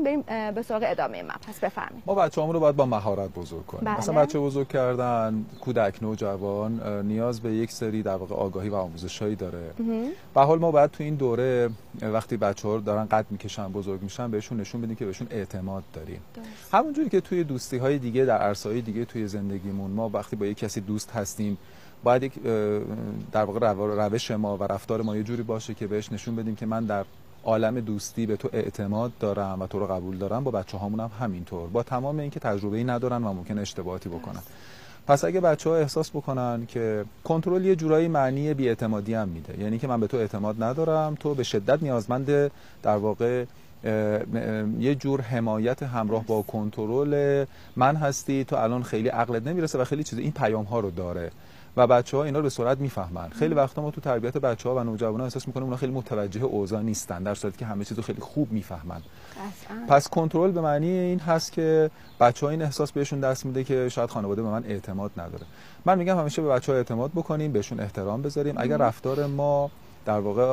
بریم به سراغ ادامه مبحث. بفرمایید. ما بچه‌هامون رو باید با مهارت بزرگ کنیم. بله. مثلا بچه بزرگ کردن، کودک نوجوان نیاز به یک سری در واقع آگاهی و آموزشایی داره. به حال ما باید تو این دوره وقتی بچه‌ها دارن قد میکشن بزرگ میشن بهشون نشون بدیم که بهشون اعتماد داریم. همونجوری که توی دوستی‌های دیگه در عرصه‌های دیگه توی زندگیمون ما وقتی با یک کسی دوست هستیم باید یک در واقع روش ما و رفتار ما یه جوری باشه که بهش نشون بدیم که من در عالم دوستی به تو اعتماد دارم و تو رو قبول دارم. با بچه‌هامون هم همینطور، با تمام اینکه تجربه‌ای ندارن و ممکن اشتباهاتی بکنن. پس اگه بچه‌ها احساس بکنن که کنترل یه جورایی معنی بی‌اعتمادی هم میده، یعنی که من به تو اعتماد ندارم، تو به شدت نیازمند در واقع یه جور حمایت همراه با کنترل من هستی، تو الان خیلی عقلت نمیرسه و خیلی چیز این پیام ها رو داره و بچه‌ها اینا رو به سرعت میفهمن. خیلی وقتا ما تو تربیت بچه‌ها و نوجوانان احساس می‌کنیم اونا خیلی متوجه اوضاع نیستن، در صورتی که همه چیزو خیلی خوب میفهمن. پس کنترل به معنی این هست که بچه‌ها این احساس بهشون دست میده که شاید خانواده به من اعتماد نداره. من میگم همیشه به بچه‌ها اعتماد بکنیم، بهشون احترام بذاریم. اگر رفتار ما در واقع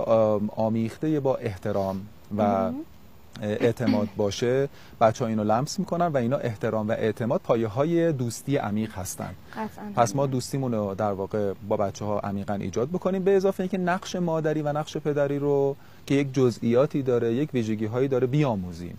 آمیخته با احترام و اعتماد باشه، بچه‌ها اینو لمس میکنن و اینا احترام و اعتماد پایه‌های دوستی عمیق هستن. پس ما دوستیمون رو در واقع با بچه‌ها عمیقاً ایجاد بکنیم، به اضافه اینکه نقش مادری و نقش پدری رو که یک جزئیاتی داره، یک ویژگی‌هایی داره بیاموزیم.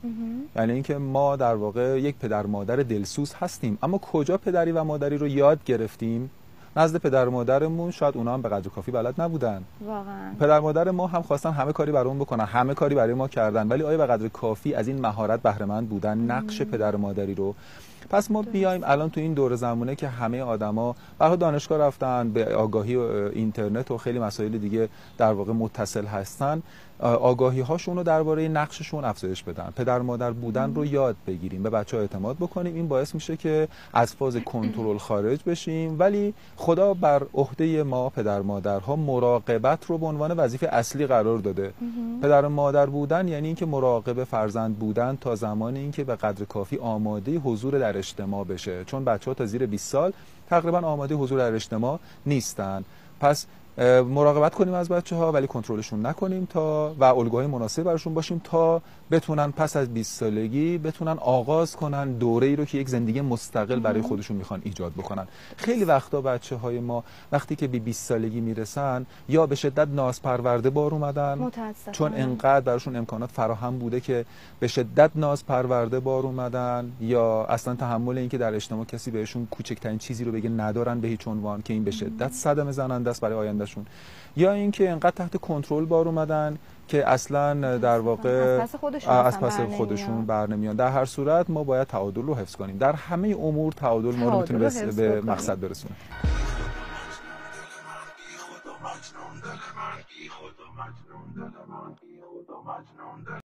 یعنی اینکه ما در واقع یک پدر مادر دلسوز هستیم، اما کجا پدری و مادری رو یاد گرفتیم؟ نزد پدر و مادرمون شاید اونا هم به قدر کافی بلد نبودن. واقعا پدر مادر ما هم خواستن همه کاری برامون بکنن، همه کاری برای ما کردن، ولی آیا به قدر کافی از این مهارت بهره مند بودن نقش پدر و مادری رو؟ پس ما بیایم الان تو این دور زمونه که همه آدما برای دانشگاه رفتن، به آگاهی و اینترنت و خیلی مسائل دیگه در واقع متصل هستن، آگاهی هاشون رو درباره نقششون افزایش بدن، پدر مادر بودن رو یاد بگیریم، به بچه‌ها اعتماد بکنیم. این باعث میشه که از فاز کنترل خارج بشیم، ولی خدا بر عهده ما پدر مادرها مراقبت رو به عنوان وظیفه اصلی قرار داده. پدر مادر بودن یعنی اینکه مراقب فرزند بودن تا زمانی اینکه به قدر کافی آماده حضور در اجتماع بشه، چون بچه‌ها تا زیر 20 سال تقریبا آماده حضور در اجتماع نیستن. پس مراقبت کنیم از بچه‌ها ولی کنترلشون نکنیم تا و الگوهای مناسب براشون باشیم تا بتونن پس از 20 سالگی بتونن آغاز کنن دوره‌ای رو که یک زندگی مستقل برای خودشون میخوان ایجاد بکنن. خیلی وقتا بچه‌های ما وقتی که به 20 سالگی میرسن یا به شدت نازپرورده بار اومدن، چون انقدر براشون امکانات فراهم بوده که به شدت نازپرورده بار اومدن، یا اصلا تحمل این که در اجتماع کسی بهشون کوچکترین چیزی رو بگه ندارن به هیچ عنوان، که این به شدت صدمه زننده است برای آیندهشون، یا اینکه انقدر تحت کنترل بار اومدن که اصلا در واقع از پس خودشون برنمیان. در هر صورت ما باید تعادل رو حفظ کنیم. در همه امور تعادل ما رو میتونه به مقصد برسونه.